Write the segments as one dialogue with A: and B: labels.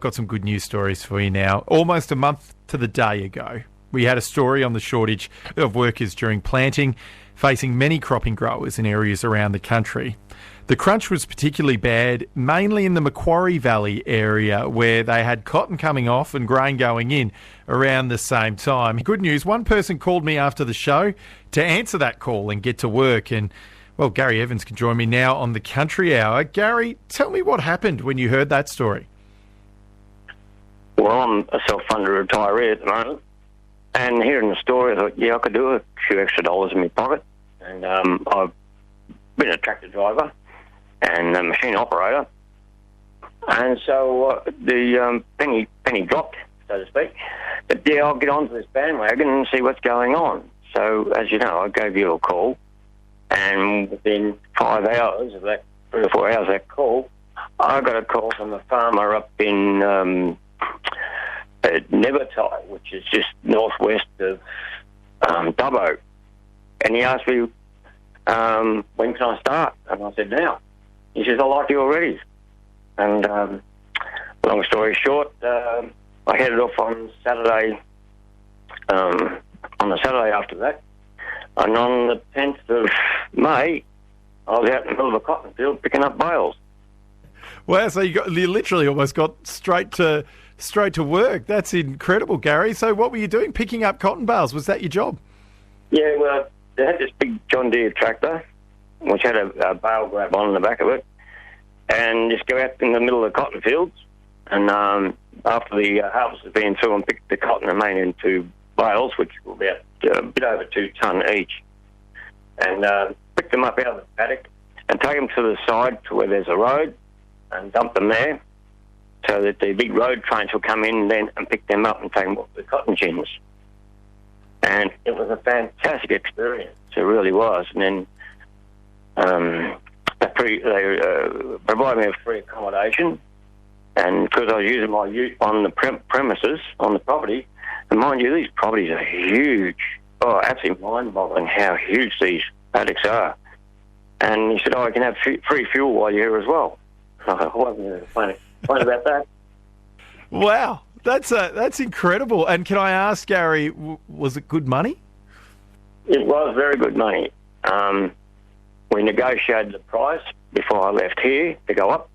A: Got some good news stories for you now. Almost a month to the day ago, we had a story on the shortage of workers during planting, facing many cropping growers in areas around the country. The crunch was particularly bad, mainly in the Macquarie Valley area, where they had cotton coming off and grain going in around the same time. Good news, one person called me after the show to answer that call and get to work. And, well, Gary Evans can join me now on the Country Hour. Gary, tell me what happened when you heard that story.
B: Well, I'm a self-funded retiree at the moment, and hearing the story, I thought, I could do a few extra dollars in my pocket. And I've been a tractor driver and a machine operator, and so the penny dropped, so to speak. But I'll get onto this bandwagon and see what's going on. So, as you know, I gave you a call, and within 5 hours of that, 3 or 4 hours of that call, I got a call from a farmer up in Nevertai, which is just northwest of Dubbo. And he asked me, when can I start? And I said, now. He says, I like you already. And long story short, I headed off on Saturday, on the Saturday after that. And on the 10th of May, I was out in the middle of a cotton field picking up bales.
A: Wow, so you literally almost got straight to work. That's incredible, Gary. So what were you doing, picking up cotton bales? Was that your job?
B: Yeah, well, they had this big John Deere tractor, which had a bale grab on the back of it, and just go out in the middle of the cotton fields, and after the harvest has been through, and pick the cotton and made into bales, which were about a bit over 2 tonne each, and pick them up out of the paddock and take them to the side to where there's a road and dump them there, so that the big road trains will come in then and pick them up and take them off the cotton gins. And it was a fantastic experience. It really was. And then they provided me with free accommodation. And because I was using my ute on the premises, on the property, and mind you, these properties are huge. Oh, absolutely mind-boggling how huge these paddocks are. And he said, you can have free fuel while you're here as well. I wasn't going to complain about that.
A: Wow, that's incredible. And can I ask, Gary, was it good money?
B: It was very good money. We negotiated the price before I left here to go up,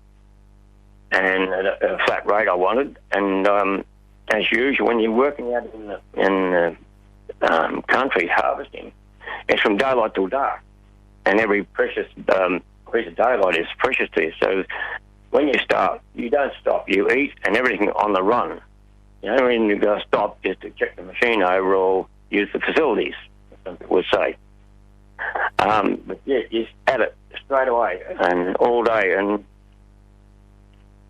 B: and at a flat rate I wanted. And as usual, when you're working out in the country harvesting, it's from daylight till dark, and every precious piece of daylight is precious to you. So when you start, you don't stop. You eat and everything on the run. You know, when you go stop just to check the machine over or use the facilities, some people would say. But yeah, you at it straight away and all day. And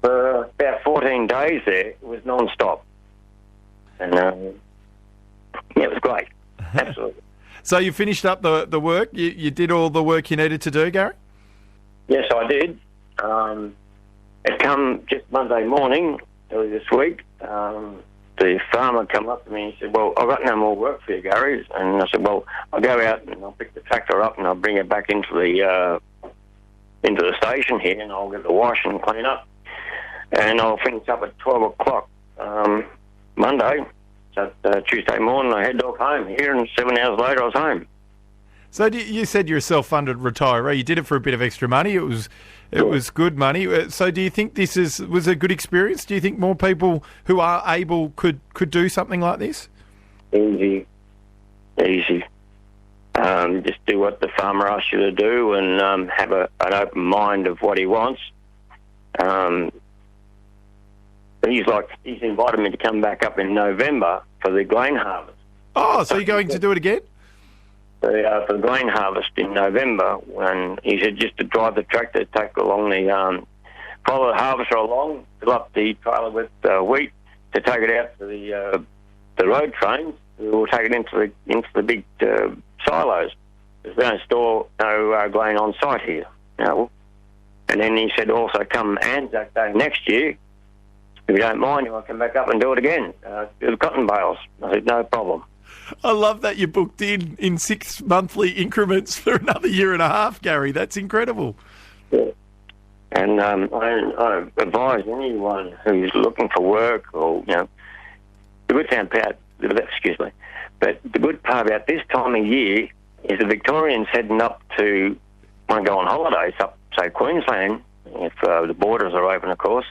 B: for about 14 days there, it was non-stop. And it was great. Absolutely.
A: So you finished up the work? You did all the work you needed to do, Gary?
B: Yes, I did. It come just Monday morning, early this week. The farmer come up to me and he said, well, I've got no more work for you, Gary. And I said, well, I'll go out and I'll pick the tractor up and I'll bring it back into the station here, and I'll get the wash and clean up. And I'll finish up at 12 o'clock Monday. So Tuesday morning I head off home here, and 7 hours later I was home.
A: So you said you're a self-funded retiree. You did it for a bit of extra money. It was good money. So do you think this was a good experience? Do you think more people who are able could do something like this?
B: Easy. Just do what the farmer asks you to do, and have an open mind of what he wants. He's invited me to come back up in November for the grain harvest. Oh,
A: so you're going to do it again?
B: For the grain harvest in November, when he said just to drive the tractor, take along follow the harvester along, fill up the trailer with wheat to take it out to the road trains. We'll take it into the big silos. Because we don't store no grain on site here. No. And then he said also come Anzac Day next year, if you don't mind, you want to come back up and do it again, do the cotton bales. I said, no problem.
A: I love that you booked in 6 monthly increments for another year and a half, Gary. That's incredible.
B: Yeah. And I advise anyone who's looking for work or, the good thing about, excuse me, but the good part about this time of year is the Victorians heading up to, want to go on holidays up, say, Queensland, if the borders are open, of course.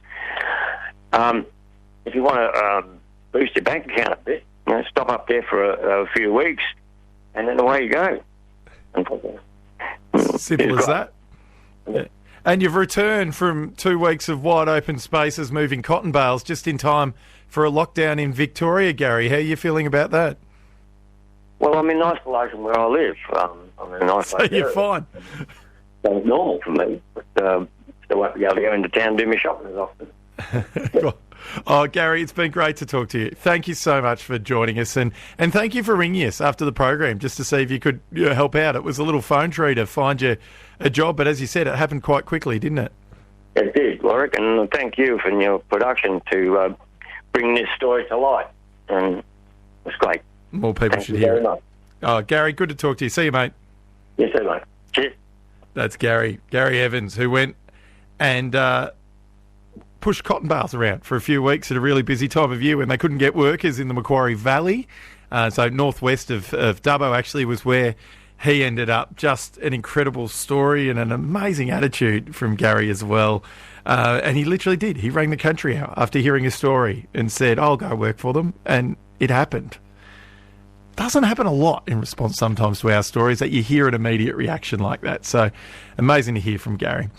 B: If you want to boost your bank account a bit, stop up there for a few weeks, and then away you go.
A: Simple as that. Yeah. And you've returned from 2 weeks of wide open spaces moving cotton bales just in time for a lockdown in Victoria, Gary. How are you feeling about that?
B: Well, I'm in isolation where I live. I'm in isolation.
A: So you're fine.
B: So it's normal for me, but still won't be able to go into town and do my shopping as often.
A: Oh, Gary, it's been great to talk to you. Thank you so much for joining us, and thank you for ringing us after the program just to see if you could help out. It was a little phone tree to find you a job, but as you said, it happened quite quickly, didn't it?
B: It did, Warwick, and thank you for your production to bring this story to light, and it's great.
A: More people should hear it. Much. Oh, Gary, good to talk to you. See you, mate.
B: Yes, sir, mate. Cheers.
A: That's Gary Evans, who went and pushed cotton bales around for a few weeks at a really busy time of year when they couldn't get workers in the Macquarie Valley. So northwest of Dubbo actually was where he ended up. Just an incredible story and an amazing attitude from Gary as well. And he literally did. He rang the country out after hearing a story and said, I'll go work for them. And it happened. Doesn't happen a lot in response sometimes to our stories that you hear an immediate reaction like that. So amazing to hear from Gary.